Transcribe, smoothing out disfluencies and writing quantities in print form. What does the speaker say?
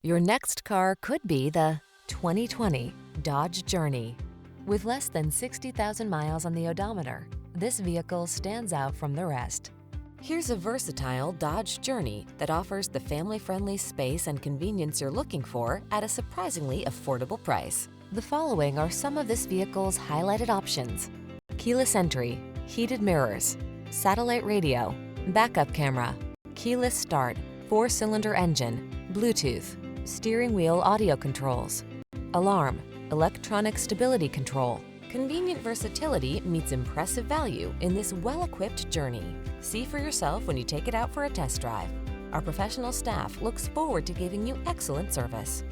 Your next car could be the 2020 Dodge Journey. With less than 60,000 miles on the odometer, this vehicle stands out from the rest. Here's a versatile Dodge Journey that offers the family-friendly space and convenience you're looking for at a surprisingly affordable price. The following are some of this vehicle's highlighted options: keyless entry, heated mirrors, satellite radio, backup camera, keyless start, 4-cylinder engine, Bluetooth, steering wheel audio controls, alarm, electronic stability control. Convenient versatility meets impressive value in this well-equipped Journey. See for yourself when you take it out for a test drive. Our professional staff looks forward to giving you excellent service.